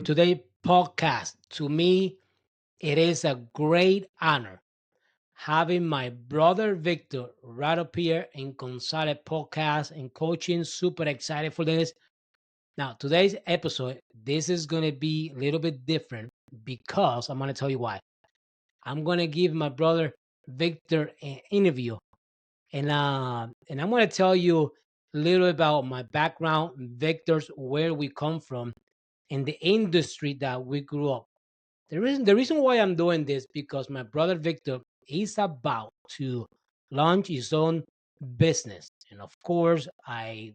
today's podcast. To me, it is a great honor having my brother Victor right up here in Gonzalez Podcast and coaching. Super excited for this. Now, today's episode, this is going to be a little bit different because I'm going to tell you why. I'm going to give my brother Victor an interview, and I'm going to tell you a little about my background, Victor's, where we come from, and the industry that we grew up. The reason why I'm doing this because my brother Victor is about to launch his own business, and of course, I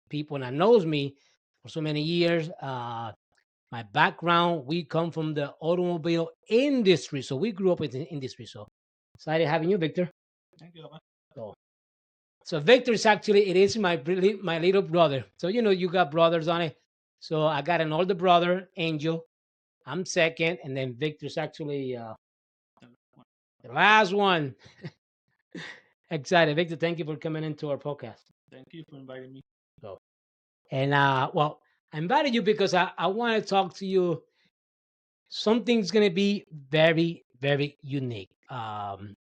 people that knows me for so many years. My background, we come from the automobile industry, so we grew up in the industry. So excited having you, Victor. Thank you. So, so Victor is actually it is my little brother. So you got brothers on it. So I got an older brother, Angel. I'm second, and then Victor's actually the last one. Excited, Victor. Thank you for coming into our podcast. Thank you for inviting me. So, and well, I invited you because I want to talk to you. Something's gonna be very, very unique.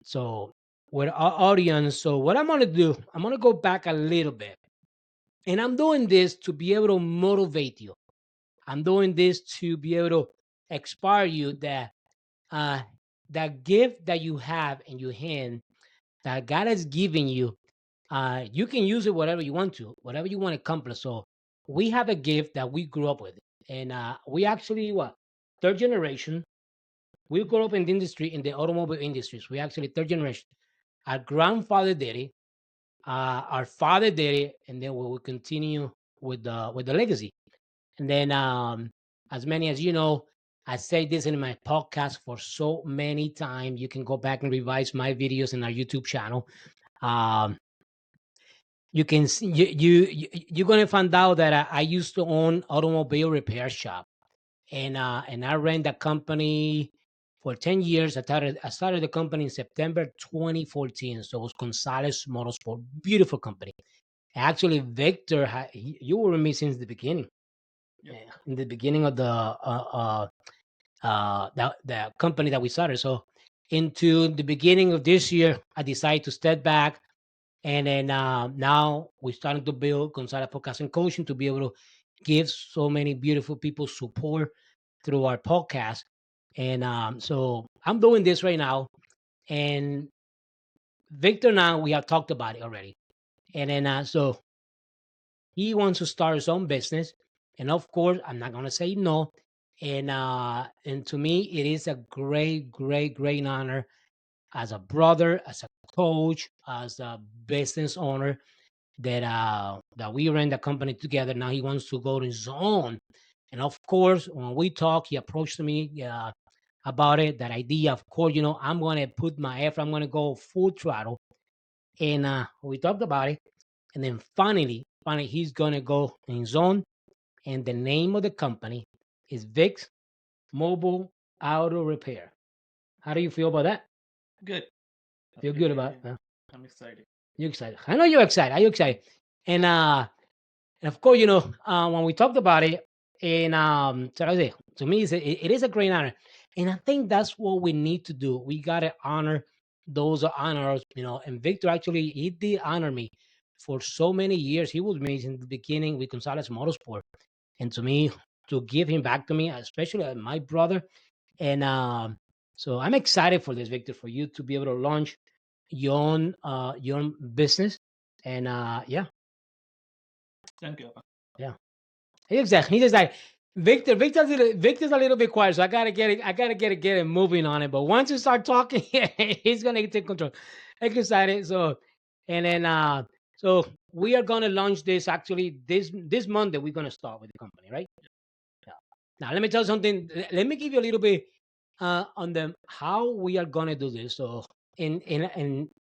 So with our audience, so what I'm gonna do, I'm gonna go back a little bit, and I'm doing this to be able to motivate you. I'm doing this to be able to inspire you that uh that gift that you have in your hand that God has given you, you can use it whatever you want to, whatever you want to accomplish. So we have a gift that we grew up with, and we actually what third generation. We grew up in the industry, in the automobile industries. We actually third generation. Our grandfather did it, our father did it, and then we will continue with the legacy. And then, as many as you know, I say this in my podcast for so many times. You can go back and revise my videos in our YouTube channel. Um, you can see, you're gonna find out that I used to own automobile repair shop, and I ran the company for 10 years. I started the company in September 2014. So it was Gonzalez Motorsport, beautiful company. Actually, Victor, you were with me since the beginning. Yep. In the beginning of the company that we started. So into the beginning of this year, I decided to step back, and then now we're starting to build Gonzalez Podcast and Coaching to be able to give so many beautiful people support through our podcast. And so I'm doing this right now. And Victor, now we have talked about it already. And then so he wants to start his own business. And of course, I'm not going to say no. And to me, it is a great, great, great honor as a brother, as a coach, as a business owner that we ran the company together. Now he wants to go to his own. And of course, when we talk, he approached me about it, that idea. Of course, I'm going to put my effort, I'm going to go full throttle. And we talked about it. And then finally, he's going to go in his own. And the name of the company is Vicks Mobile Auto Repair. How do you feel about that? Good. Feel Happy good to be about here. it? I'm excited. You excited? I know you're excited. Are you excited? And of course, when we talked about it, and so I say, to me, it is a great honor, and I think that's what we need to do. We gotta honor those honors, And Victor actually, he did honor me for so many years. He was me in the beginning with Gonzalez Motorsport, and to me, to give him back to me, especially my brother, and so I'm excited for this, Victor, for you to be able to launch your own business, and yeah, Thank you. yeah. Exactly. He's just like Victor's a little bit quiet, so I gotta get it moving on it. But once you start talking, he's gonna take control. I'm excited. So and then so we are gonna launch this actually this Monday. We're gonna start with the company, right? Yeah. Now let me tell you something. Let me give you a little bit on the how we are gonna do this. So and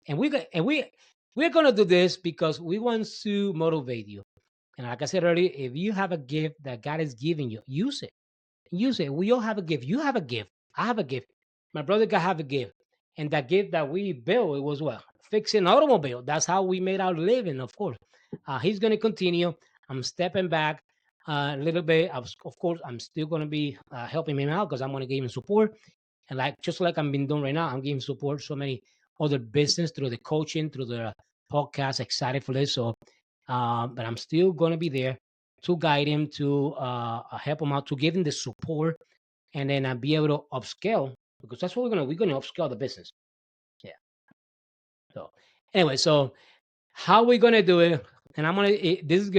we're gonna do this because we want to motivate you. And like I said earlier, if you have a gift that God is giving you, use it. Use it. We all have a gift. You have a gift. I have a gift. My brother got have a gift. And that gift that we built, it was what? Fixing automobile. That's how we made our living, of course. He's gonna continue. I'm stepping back. a little bit. Of course, I'm still going to be helping him out because I'm going to give him support. And like just like I'm been doing right now, I'm giving support so many other business through the coaching, through the podcast. Excited for this. So, but I'm still going to be there to guide him, to help him out, to give him the support, and then I'll be able to upscale because that's what we're gonna upscale the business. Yeah. So anyway, so how we gonna do it? And this is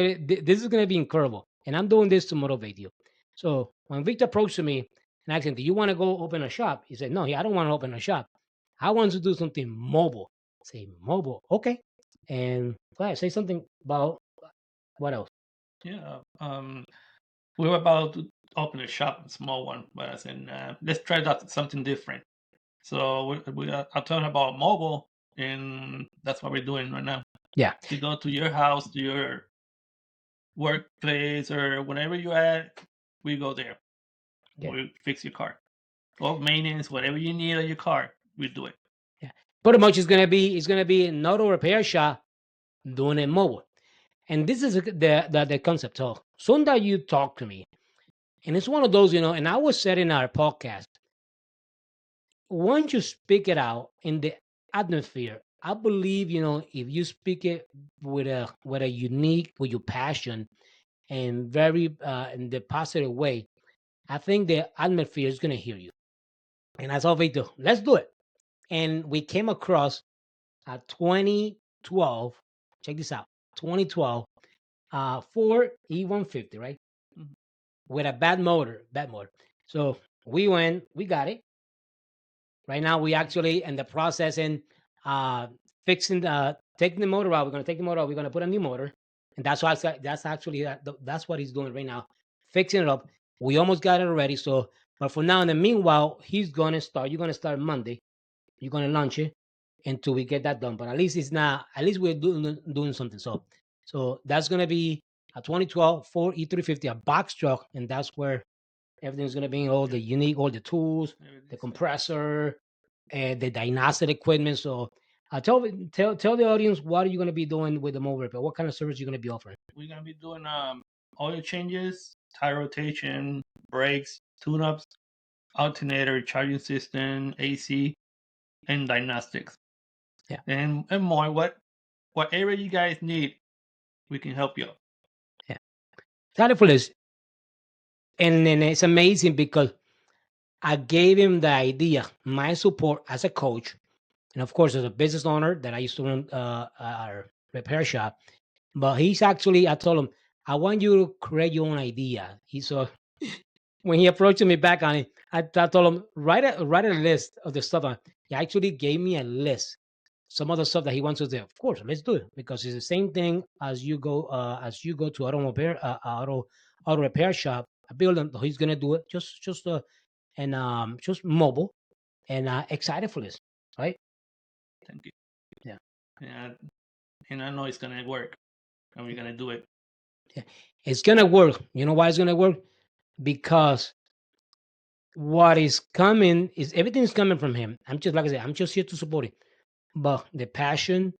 gonna be incredible. And I'm doing this to motivate you. So when Victor approached me and asked him, "Do you want to go open a shop?" He said, "No, I don't want to open a shop. I want to do something mobile." Say mobile, okay. And go ahead, say something about what else? Yeah. We were about to open a shop, a small one, but I said, let's try that something different. So we are talking about mobile, and that's what we're doing right now. Yeah, We go to your house, to your workplace, or wherever you at, we go there. yeah, We fix your car. Well, maintenance, whatever you need on your car, we do it. yeah. Pretty much, it's gonna be an auto repair shop doing it mobile. And this is the concept. So soon that you talk to me, and it's one of those, and I was said in our podcast, once you speak it out in the atmosphere, I believe, if you speak it with a unique, with your passion and very in the positive way, I think the atmosphere is gonna hear you. And that's all we do. Let's do it. And we came across 2012. Check this out. 2012 Ford E150, right? Mhm. With a bad motor. So we got it. Right now, we actually in the process in fixing taking the motor out. We're gonna take the motor out. We're gonna put a new motor, and that's actually that's what he's doing right now, fixing it up. We almost got it already. So, but for now, in the meanwhile, he's gonna start. You're gonna start Monday. You're gonna launch it until we get that done. But at least it's not. At least we're doing something. So that's gonna be a 2012 Ford E350, a box truck, and that's where everything's gonna be all the unique, all the tools, the Everything's set. compressor, and the diagnostic equipment. So, tell the audience what are you gonna be doing with the mobile repair? What kind of service you're gonna be offering? We're gonna be doing oil changes, tire rotation, brakes, tune-ups, alternator, charging system, AC, and diagnostics, Yeah, and more. Whatever you guys need, we can help you out. yeah. Excited for this, and it's amazing because I gave him the idea, my support as a coach, and of course as a business owner that I used to run our repair shop. But he's actually, I told him, I want you to create your own idea. So when he approached me back on it, I told him write a list of the stuff. He actually gave me a list, some other stuff that he wants to do. Of course, let's do it because it's the same thing as you go to auto repair shop. A building, he's gonna do it just mobile and excited for this, right? Thank you. Yeah, And I know it's gonna work, and we're gonna do it. yeah, it's gonna work. You know why it's gonna work? Because what is coming is everything's coming from him. I'm just like I said, I'm just here to support him. But the passion,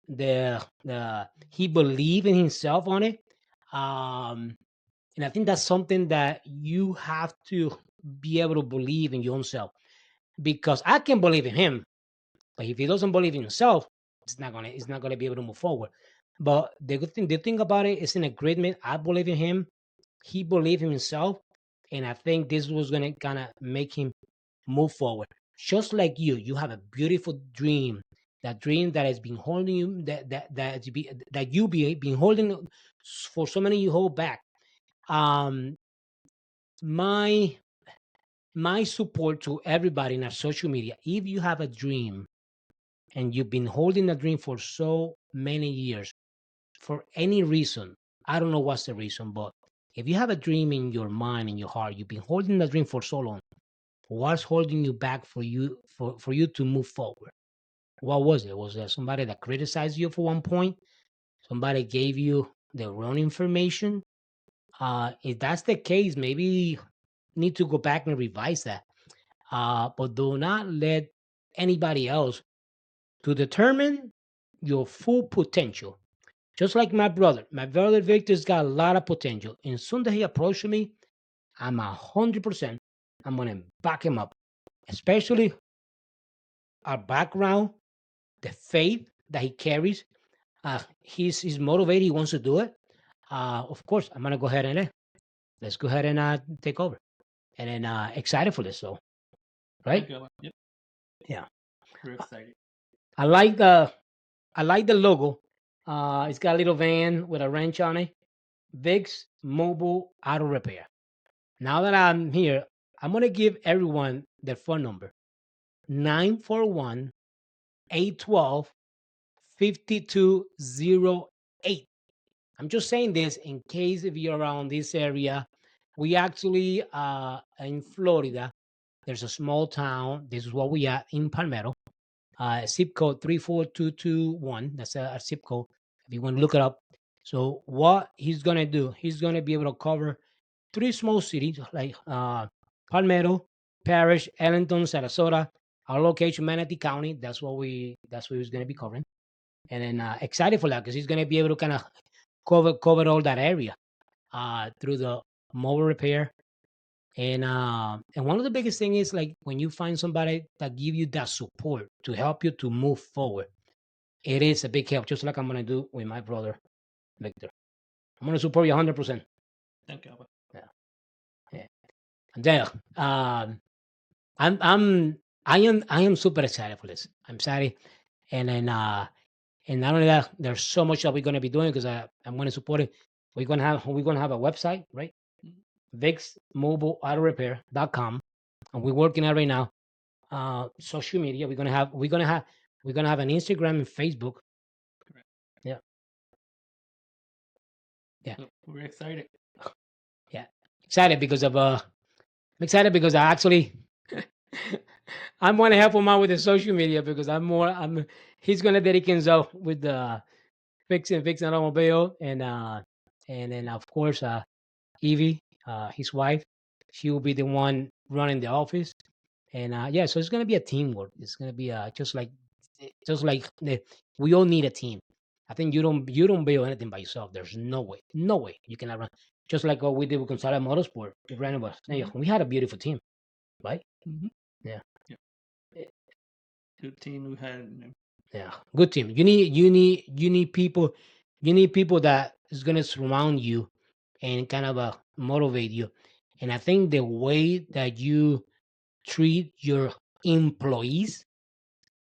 the he believed in himself on it. Um, and I think that's something that you have to be able to believe in your own self. Because I can believe in him, but if he doesn't believe in himself, it's not gonna be able to move forward. But the thing about it is an agreement. I believe in him. He believed in himself, and I think this was gonna kind of make him move forward. Just like you have a beautiful dream. That dream that has been holding you, that you been holding for so many you hold back. Um, my my support to everybody in our social media. If you have a dream and you've been holding a dream for so many years, for any reason, I don't know what's the reason, but if you have a dream in your mind, in your heart, you've been holding that dream for so long, what's holding you back for you to move forward? What was it? Was there somebody that criticized you for one point? Somebody gave you the wrong information? If that's the case, maybe you need to go back and revise that. But do not let anybody else to determine your full potential. Just like my brother Victor's got a lot of potential. And soon that he approached me, I'm 100%. I'm gonna back him up, especially our background, the faith that he carries. He's motivated. He wants to do it. Of course, I'm gonna go ahead and let's go ahead and take over. And then excited for this, so right? Thank you. Yep, Yeah, we're excited. I like the I like the logo. It's got a little van with a wrench on it. Vicks Mobile Auto Repair. Now that I'm here, I'm gonna give everyone their phone number: 941-812-5208. I'm just saying this in case if you're around this area. We actually in Florida. There's a small town. This is what we are in Palmetto. Zip code 34221. That's a zip code. If you want to look it up. So what he's gonna do? He's gonna be able to cover three small cities like Palmetto, Parish, Ellington, Sarasota. Our location, Manatee County. That's what he's gonna be covering. And then excited for that because he's gonna be able to kind of cover all that area through the mobile repair. And one of the biggest thing is like when you find somebody that give you that support to help you to move forward, it is a big help. Just like I'm gonna do with my brother Victor. I'm gonna support you 100%. Thank you. Yeah, yeah. And then I'm I'm I am super excited for this. I'm excited, and then and not only that, there's so much that we're gonna be doing because I'm gonna support it. We're gonna have a website, right? VixMobileAutoRepair.com, and we're working on it right now. Social media. We're gonna have an Instagram and Facebook. Correct. Yeah, yeah, So we're excited. yeah. Excited because of I'm excited because I actually I'm gonna help him out with the social media because I'm he's gonna dedicate himself with the fixing automobile and then of course Evie, his wife, she will be the one running the office. And yeah, so it's gonna be a teamwork. It's gonna be just like we all need a team. I think you don't build anything by yourself. There's no way you cannot run. Just like what we did with Gonzalez Motorsport, we ran of us. Yeah, Mhm. we had a beautiful team, right? Mhm. Yeah, Yep. eh, Good team we had. yeah, good team. You need people that is gonna surround you and kind of motivate you. And I think the way that you treat your employees,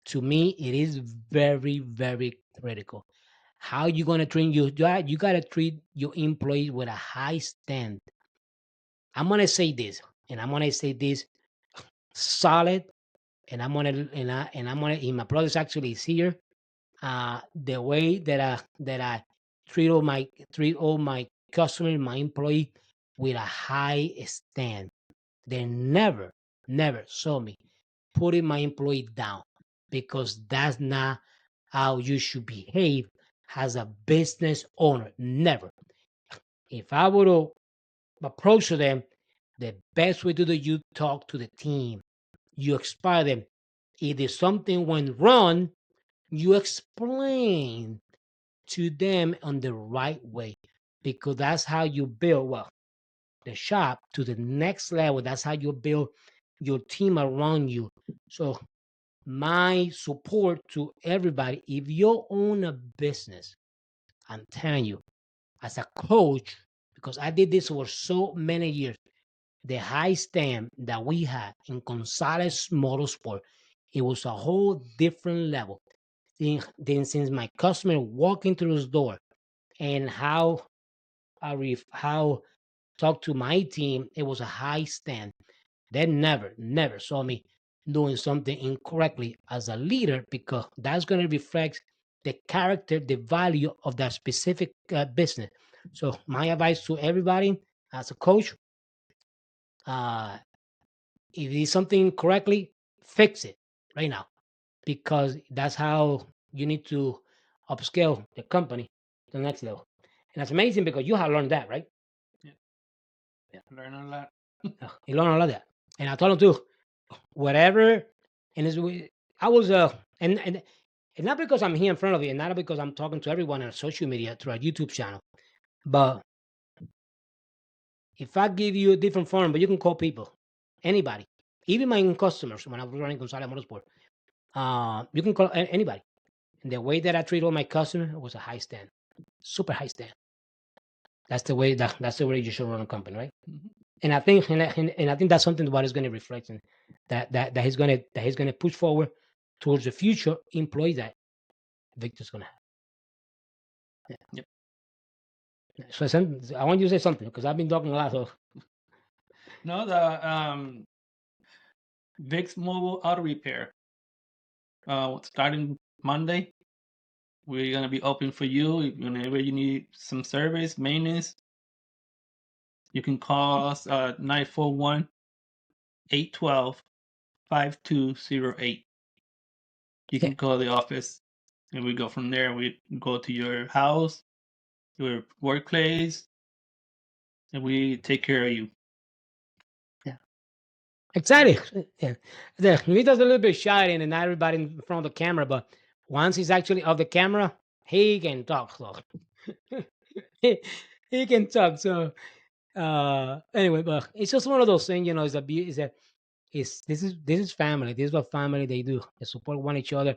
to me, it is very, very critical. How you gonna train you gotta treat your employees with a high stand. I'm gonna say this solid, and my brother's actually is here. The way that I treat all my customers, my employee, with a high stand. They never saw me putting my employee down because that's not how you should behave as a business owner. Never. If I were to approach them, the best way to do you talk to the team. You inspire them. If there's something went wrong, you explain to them on the right way because that's how you build the shop to the next level. That's how you build your team around you. So my support to everybody, if you own a business, I'm telling you, as a coach, because I did this for so many years, the high stand that we had in Gonzalez Motorsport, it was a whole different level. Then since my customer walking through this door and how talk to my team, it was a high stand. They never saw me doing something incorrectly as a leader because that's going to reflect the character, the value of that specific business. So my advice to everybody as a coach, uh, if you do something correctly, fix it right now because that's how you need to upscale the company to the next level. And that's amazing because you have learned that, right? Yeah. Yeah, Learn a lot. you learned a lot of that. And I told him too, whatever. And I was and And not because I'm here in front of you, and not because I'm talking to everyone on social media through our YouTube channel, but if I give you a different form, but you can call people, anybody, even my own customers when I was running Gonzalez Motorsport, you can call anybody. And the way that I treat all my customers was a high stand, super high stand. That's the way you should run a company, right? Mhm. And I think and I think that's something what is going to reflect in that he's gonna push forward towards the future employees that Victor's gonna have. Yep. Yeah. So I want you to say something because I've been talking a lot. So No, the Vicks Mobile Auto Repair. Starting Monday, we're gonna be open for you. Whenever you need some service, maintenance, you can call us 941 812 5208. You yeah, can call the office, and we go from there. We go to your house, your workplace, and we take care of you. yeah. Excited. Yeah. He does a little bit shy and not everybody in front of the camera, but once he's actually off the camera, he can talk. So he, he can talk. So anyway, but it's just one of those things, you know, it's this is family. This is what family they do. They support one each other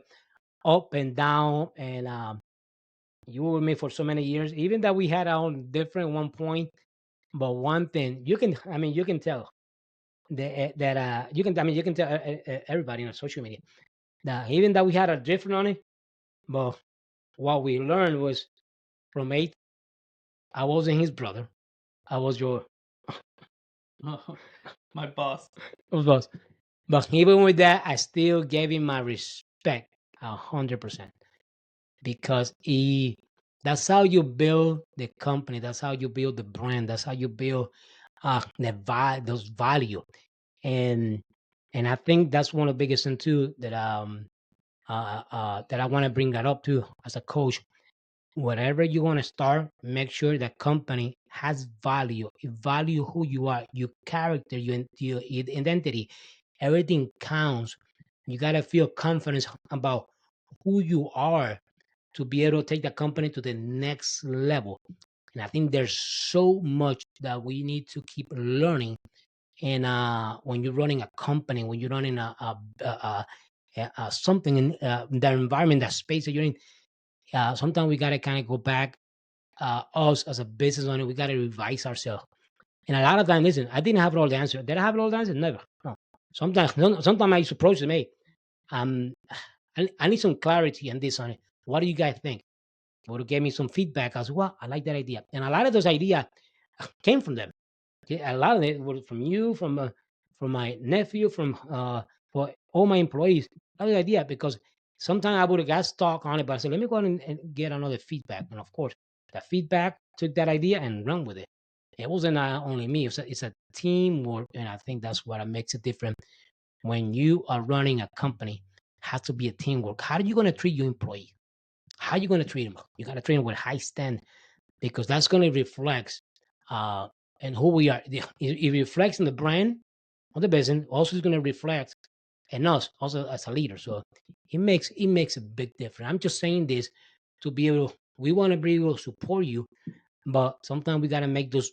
up and down. And you were with me for so many years, even that we had our own different one point. But one thing you can tell that you can tell everybody on social media that even that we had a different on it, but what we learned was from eight, I wasn't his brother. I was your My boss. boss. But even with that, I still gave him my respect 100% because he. That's how you build the company. That's how you build the brand. That's how you build those value. And and I think that's one of the biggest thing too that I want to bring that up too as a coach. Whatever you want to start, make sure that company has value. It value who you are, your character, your identity. Everything counts. You gotta feel confidence about who you are to be able to take the company to the next level. And I think there's so much that we need to keep learning. And when you're running a company, when you're running something in that environment, that space that you're in, sometimes we gotta kind of go back. Us as a business owner, we gotta revise ourselves. And a lot of times, listen, I didn't have all the answer. Did I have all the answers? Never. No. Sometimes I used to approach them, hey, um, I need some clarity on this on it. What do you guys think? Or to give me some feedback as well. I like that idea. And a lot of those ideas came from them. Yeah, a lot of it was from you, from my nephew, from for all my employees. That was the idea because sometimes I would have got stuck on it, but I said, let me go and get another feedback. And of course, the feedback took that idea and run with it. It wasn't only me; it's a teamwork, and I think that's what makes it different. When you are running a company, it has to be a teamwork. How are you going to treat your employee? How are you going to treat them? You got to treat them with high stand because that's going to reflect uh, and who we are. It reflects in the brand of the business. Also, is going to reflect in us also as a leader. So it makes a big difference. I'm just saying this to be able. We want to be able to support you, but sometimes we got to make those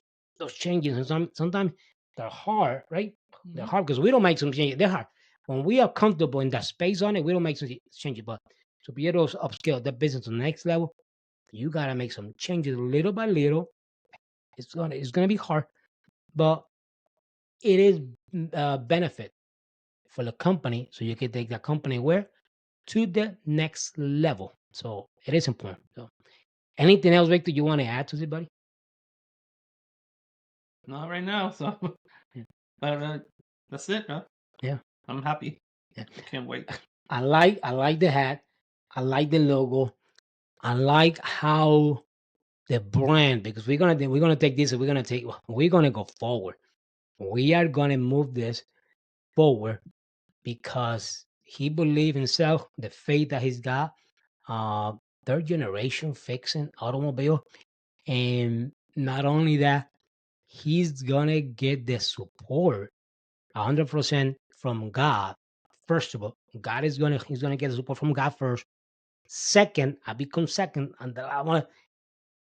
changes, and sometimes they're hard, right? They're Mhm. hard because we don't make some changes. They're hard. When we are comfortable in that space on it, we don't make some changes. But to be able to upscale that business to the next level, you gotta make some changes little by little. It's gonna be hard, but it is benefit for the company, so you can take the company where to the next level. So it is important. So anything else, Victor, you want to add to it, buddy? Not right now, so Yeah, but that's it, huh? yeah, I'm happy. yeah. I can't wait. I like the hat. I like the logo. I like how the brand because we're gonna take this and we're gonna go forward. We are gonna move this forward because he believed himself, the faith that he's got, uh, third generation fixing automobile, and not only that, he's gonna get the support 100% from God. First of all, he's gonna get the support from God first, second, I become second, and the other one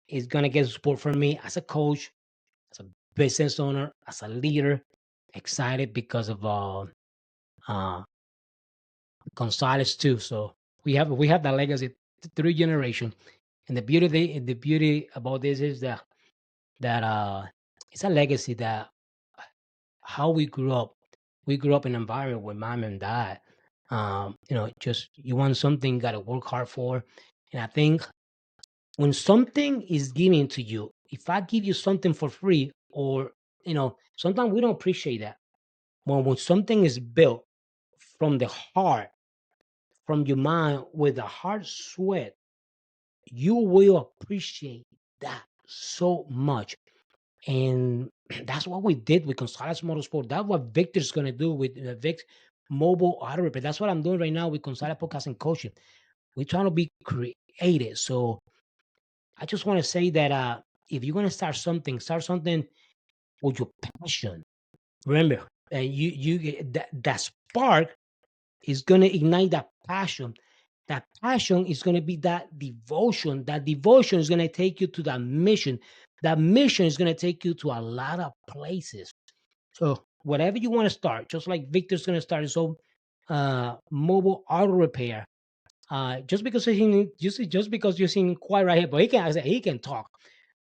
is gonna get support from me as a coach, as a business owner, as a leader. Excited because of uh Gonzalez too. So we have that legacy, three generation. And the beauty about this is that it's a legacy that how we grew up. We grew up in an environment with mom and dad. Just you want something, gotta work hard for. And I think when something is given to you, if I give you something for free, or sometimes we don't appreciate that. When something is built from the heart, from your mind, with a hard sweat, you will appreciate that so much. And that's what we did with Gonzalez Motorsport. That's what Victor's going to do with Vicks Mobile Auto Repair. That's what I'm doing right now with Gonzalez Podcast and Coaching. We're trying to be creative. So I just want to say that if you're going to start something with your passion. Remember, that spark is going to ignite that passion. That passion is going to be that devotion. That devotion is going to take you to that mission. That mission is going to take you to a lot of places. So whatever you want to start, just like Victor's going to start his own mobile auto repair. Just because you're seeing quiet right here, but he can talk.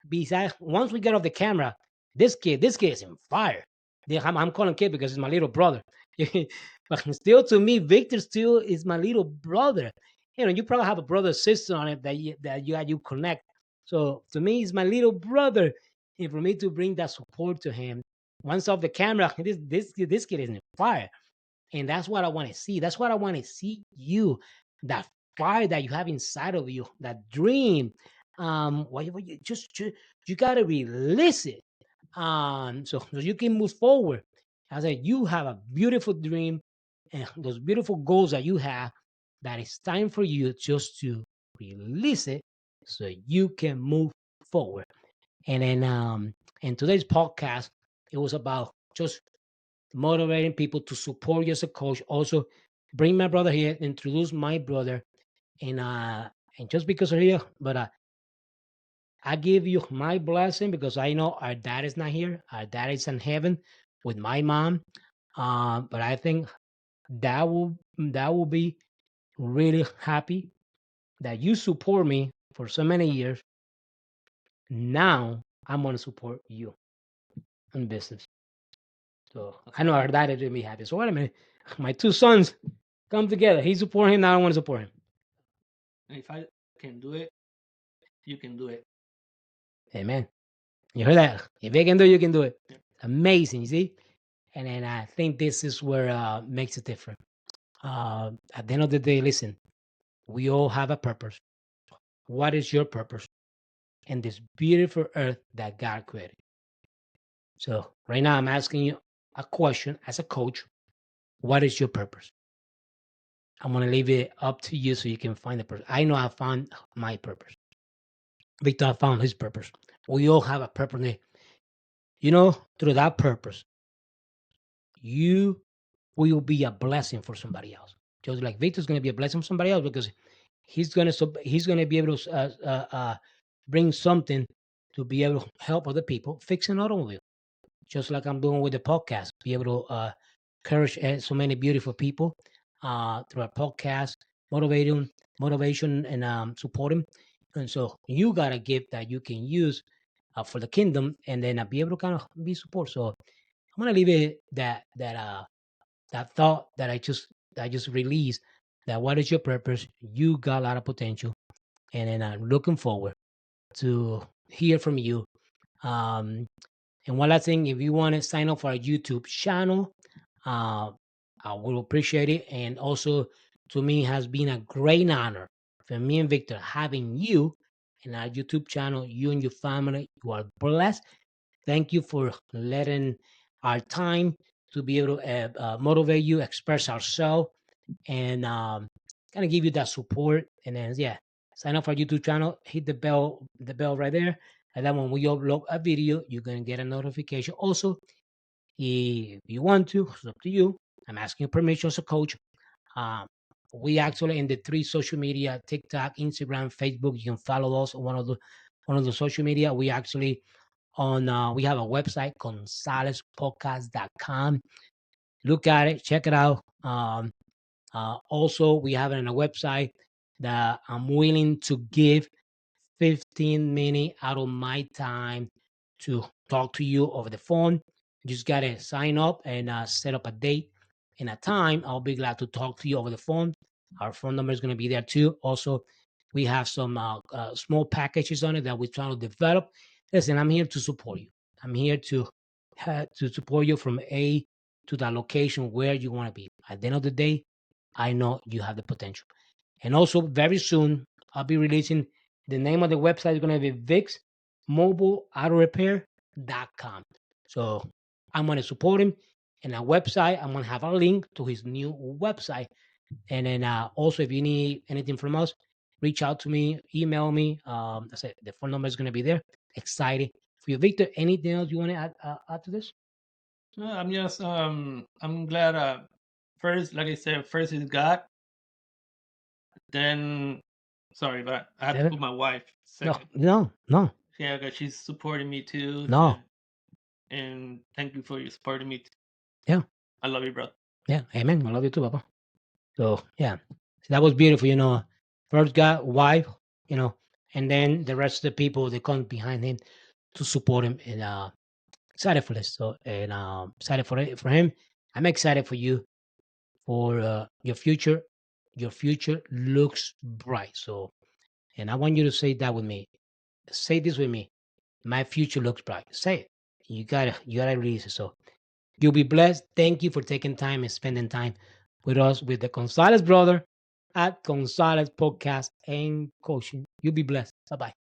Besides, once we get off the camera, this kid is in fire. I'm calling kid because it's my little brother. But still, to me, Victor still is my little brother. You probably have a brother sister on it that you connect. So to me, he's my little brother, and for me to bring that support to him, once off the camera, this kid is in fire. And that's what I want to see. That's what I want to see you, that fire that you have inside of you, that dream. What you gotta release it. So you can move forward. I said you have a beautiful dream and those beautiful goals that you have. That it's time for you just to release it so you can move forward. And then in today's podcast, it was about just motivating people to support you as a coach. Also, bring my brother here, introduce my brother, and just because of here, but I give you my blessing because I know our dad is not here. Our dad is in heaven with my mom. But I think that will be really happy that you support me for so many years. Now I'm gonna support you in business. So I know our dad is gonna be happy. So wait a minute, my two sons come together. He support him. Now I want to support him. If I can do it, you can do it. Amen. You heard that? If they can do it, you can do it. Amazing, you see? And then I think this is where makes it different. At the end of the day, listen, we all have a purpose. What is your purpose in this beautiful earth that God created? So right now, I'm asking you a question as a coach. What is your purpose? I'm going to leave it up to you so you can find the purpose. I know I found my purpose. Victor found his purpose. We all have a purpose. Through that purpose, you will be a blessing for somebody else. Just like Victor's going to be a blessing for somebody else because he's gonna be able to bring something to be able to help other people fix an automobile. Just like I'm doing with the podcast, be able to encourage so many beautiful people through our podcast, motivation, and support them. And so you got a gift that you can use for the kingdom, and then be able to kind of be support. So I'm gonna leave it that thought that I just released. That what is your purpose? You got a lot of potential, and then I'm looking forward to hear from you. Um, and one last thing, if you want to sign up for our YouTube channel, uh, I will appreciate it. And also, to me, it has been a great honor for me and Victor having you in our YouTube channel. You and your family, you are blessed. Thank you for letting our time to be able to motivate you, express ourselves, and kind of give you that support. And then, yeah, sign up for our YouTube channel, hit the bell right there. And then when we upload a video, you're going to get a notification. Also, if you want to, it's up to you. I'm asking permission as a coach. Um, we actually in the three social media: TikTok, Instagram, Facebook. You can follow us on one of the social media. We actually on we have a website, gonzalezpodcast.com. Look at it, check it out. Also, we have it on a website that I'm willing to give 15 minutes out of my time to talk to you over the phone. You just got to sign up and set up a date and a time. I'll be glad to talk to you over the phone. Our phone number is going to be there too. Also, we have some small packages on it that we're trying to develop. Listen, I'm here to support you. I'm here to support you from A to the location where you want to be. At the end of the day, I know you have the potential. And also, very soon, I'll be releasing the name of the website is going to be Vicks Mobile Auto Repair.com. So I'm going to support him. And a website, I'm going to have a link to his new website. And then also, if you need anything from us, reach out to me, email me. I said the phone number is going to be there. Excited for you, Victor. Anything else you want to add to this? No, I'm just I'm glad. First, like I said, first is God. Then, sorry, but I have to Evan? put my wife No, second. no, no, Yeah, because she's supporting me too, no. and thank you for your supporting me. Yeah, I love you, bro. yeah. Amen. I love you too, Papa. So yeah, so that was beautiful. First God, wife, and then the rest of the people they come behind him to support him, and excited for this. So and excited for him. I'm excited for you for your future. Your future looks bright. So, and I want you to say that with me. Say this with me. My future looks bright. Say it. You gotta release it. So you'll be blessed. Thank you for taking time and spending time with us, with the Gonzalez brother at Gonzalez Podcast and Coaching. You'll be blessed. Bye bye.